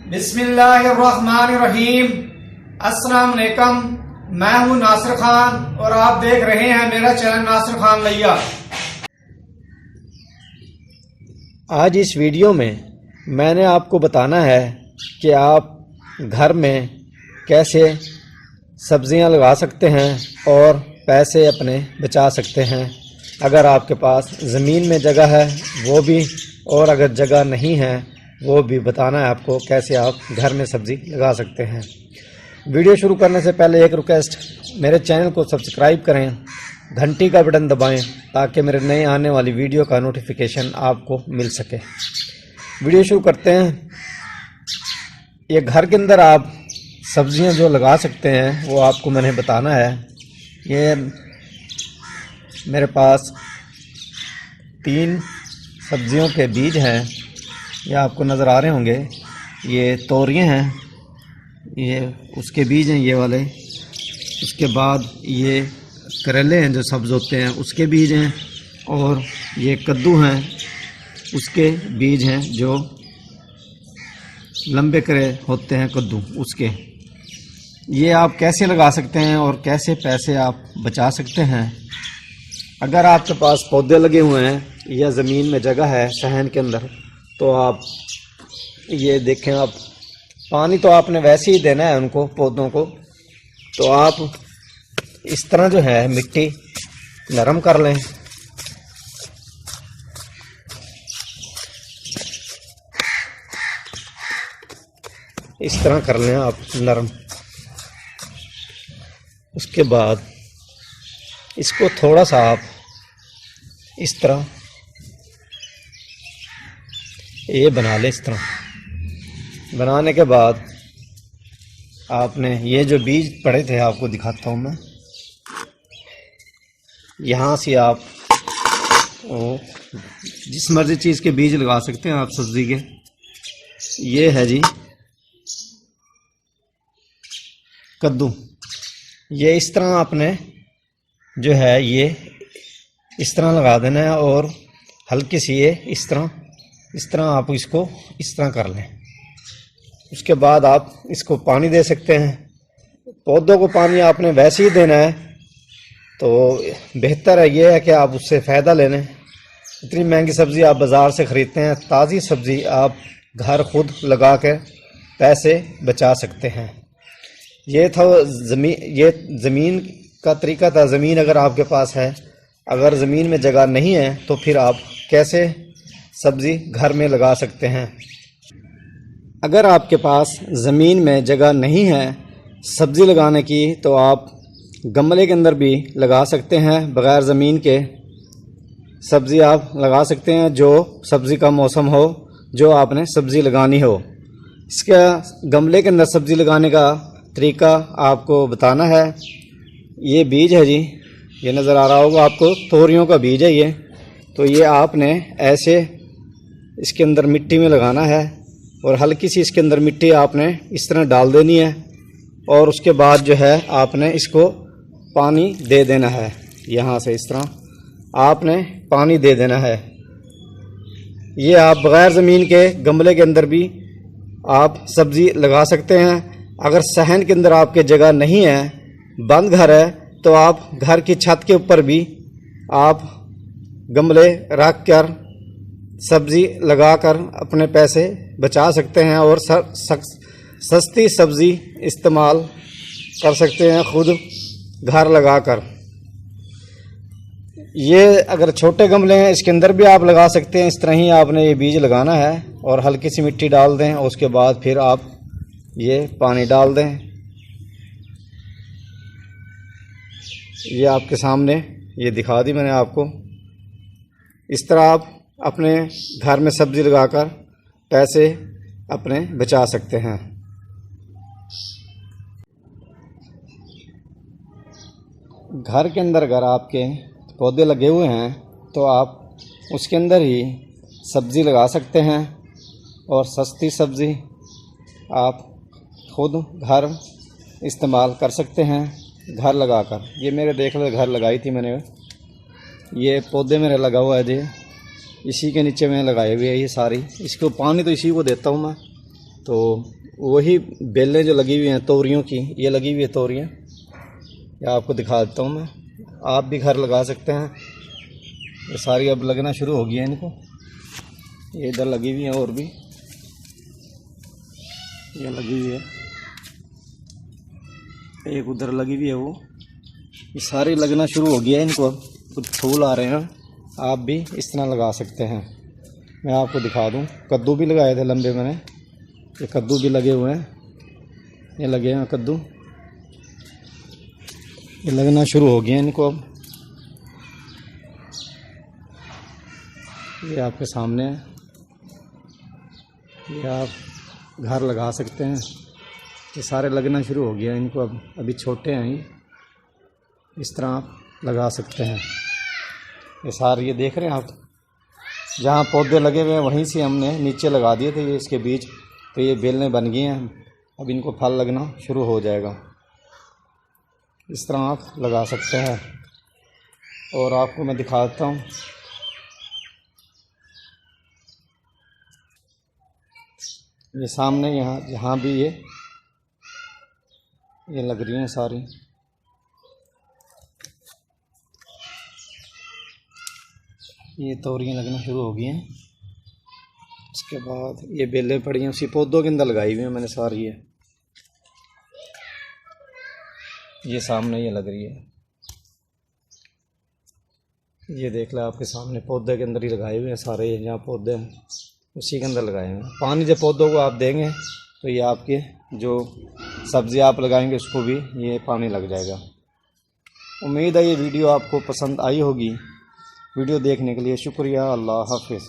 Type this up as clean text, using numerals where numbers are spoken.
बिस्मिल्लाहिर्रहमानिर्रहीम। अस्सलाम वालेकुम। मैं हूं नासिर खान और आप देख रहे हैं मेरा चैनल नासिर खान लैया। आज इस वीडियो में मैंने आपको बताना है कि आप घर में कैसे सब्जियां लगा सकते हैं और पैसे अपने बचा सकते हैं। अगर आपके पास ज़मीन में जगह है वो भी, और अगर जगह नहीं है वो भी बताना है आपको कैसे आप घर में सब्ज़ी लगा सकते हैं। वीडियो शुरू करने से पहले एक रिक्वेस्ट, मेरे चैनल को सब्सक्राइब करें, घंटी का बटन दबाएं ताकि मेरे नए आने वाली वीडियो का नोटिफिकेशन आपको मिल सके। वीडियो शुरू करते हैं। ये घर के अंदर आप सब्जियां जो लगा सकते हैं वो आपको मैंने बताना है। ये मेरे पास 3 सब्जियों के बीज हैं, ये आपको नज़र आ रहे होंगे। ये तोरियां हैं, ये उसके बीज हैं ये वाले। उसके बाद ये करेले हैं जो सब्ज़ होते हैं उसके बीज हैं, और ये कद्दू हैं उसके बीज हैं जो लंबे करे होते हैं कद्दू उसके। ये आप कैसे लगा सकते हैं और कैसे पैसे आप बचा सकते हैं। अगर आपके पास पौधे लगे हुए हैं या ज़मीन में जगह है सहन के अंदर, तो आप ये देखें, आप पानी तो आपने वैसे ही देना है उनको, पौधों को। तो आप इस तरह जो है मिट्टी नरम कर लें। इस तरह कर लें आप नरम। उसके बाद इसको थोड़ा सा आप इस तरह ये बना लें। इस तरह बनाने के बाद आपने ये जो बीज पड़े थे आपको दिखाता हूँ मैं। यहाँ से आप जिस मर्जी चीज़ के बीज लगा सकते हैं आप सब्जी के। ये है जी कद्दू। ये इस तरह आपने जो है ये इस तरह लगा देना है, और हल्की सी ये इस तरह आप इसको इस तरह कर लें। उसके बाद आप इसको पानी दे सकते हैं। पौधों को पानी आपने वैसे ही देना है, तो बेहतर है ये है कि आप उससे फ़ायदा ले लें। इतनी महंगी सब्ज़ी आप बाज़ार से ख़रीदते हैं, ताज़ी सब्ज़ी आप घर खुद लगा कर पैसे बचा सकते हैं। ये था ज़मीन का तरीका था। ज़मीन अगर आपके पास है, अगर ज़मीन में जगह नहीं है तो फिर आप कैसे सब्ज़ी घर में लगा सकते हैं। अगर आपके पास ज़मीन में जगह नहीं है सब्ज़ी लगाने की, तो आप गमले के अंदर भी लगा सकते हैं। बग़ैर ज़मीन के सब्ज़ी आप लगा सकते हैं, जो सब्ज़ी का मौसम हो, जो आपने सब्ज़ी लगानी हो। इसका गमले के अंदर सब्ज़ी लगाने का तरीका आपको बताना है। ये बीज है जी, ये नज़र आ रहा होगा आपको, तोरियों का बीज है ये। तो ये आपने ऐसे इसके अंदर मिट्टी में लगाना है, और हल्की सी इसके अंदर मिट्टी आपने इस तरह डाल देनी है, और उसके बाद जो है आपने इसको पानी दे देना है। यहाँ से इस तरह आपने पानी दे देना है। ये आप बग़ैर ज़मीन के गमले के अंदर भी आप सब्ज़ी लगा सकते हैं। अगर सहन के अंदर आपके जगह नहीं है, बंद घर है, तो आप घर की छत के ऊपर भी आप गमले रख कर सब्ज़ी लगाकर अपने पैसे बचा सकते हैं, और सस्ती सब्ज़ी इस्तेमाल कर सकते हैं खुद घर लगाकर। ये अगर छोटे गमले हैं इसके अंदर भी आप लगा सकते हैं। इस तरह ही आपने ये बीज लगाना है, और हल्की सी मिट्टी डाल दें, और उसके बाद फिर आप ये पानी डाल दें। ये आपके सामने ये दिखा दी मैंने आपको। इस तरह आप अपने घर में सब्ज़ी लगाकर पैसे अपने बचा सकते हैं। घर के अंदर अगर आपके पौधे लगे हुए हैं तो आप उसके अंदर ही सब्ज़ी लगा सकते हैं, और सस्ती सब्ज़ी आप खुद घर इस्तेमाल कर सकते हैं घर लगाकर। ये मेरे देख लो घर लगाई थी मैंने, ये पौधे मेरे लगा हुआ है जी, इसी के नीचे मैंने लगाए हुए है ये सारी। इसको पानी तो इसी को देता हूँ मैं, तो वही बेलें जो लगी हुई हैं तोरियों की, ये लगी हुई है तोरियाँ, ये आपको दिखा देता हूँ मैं। आप भी घर लगा सकते हैं। ये सारी अब लगना शुरू हो गई है इनको। ये इधर लगी हुई हैं और भी, ये लगी हुई है, एक उधर लगी हुई है वो। ये सारी लगना शुरू हो गया है इनको, अब कुछ फूल आ रहे हैं। आप भी इस तरह लगा सकते हैं। मैं आपको दिखा दूं, कद्दू भी लगाए थे लंबे मैंने, ये कद्दू भी लगे हुए हैं, ये लगे हैं कद्दू, ये लगना शुरू हो गया इनको अब। ये आपके सामने है, ये आप घर लगा सकते हैं। ये सारे लगना शुरू हो गया इनको अब, अभी छोटे हैं ये, इस तरह आप लगा सकते हैं। ये सारे ये देख रहे हैं आप, जहाँ पौधे लगे हुए हैं वहीं से हमने नीचे लगा दिए थे ये इसके बीच, तो ये बेलें बन गई हैं। अब इनको फल लगना शुरू हो जाएगा। इस तरह आप लगा सकते हैं। और आपको मैं दिखा देता हूँ, ये सामने यहाँ भी ये लग रही हैं सारी। ये तोरियाँ लगना शुरू हो गई हैं। इसके बाद ये बेलें पड़ी हैं, उसी पौधों के अंदर लगाई हुई हैं मैंने सारी। ये सामने ये लग रही है, ये देख लो आपके सामने, पौधे के अंदर ही लगाए हुए हैं सारे। ये जहाँ पौधे हैं उसी के अंदर लगाए हुए हैं। पानी जब पौधों को आप देंगे तो ये आपके जो सब्ज़ी आप लगाएंगे उसको भी ये पानी लग जाएगा। उम्मीद है ये वीडियो आपको पसंद आई होगी। वीडियो देखने के लिए शुक्रिया। अल्लाह हाफिज़।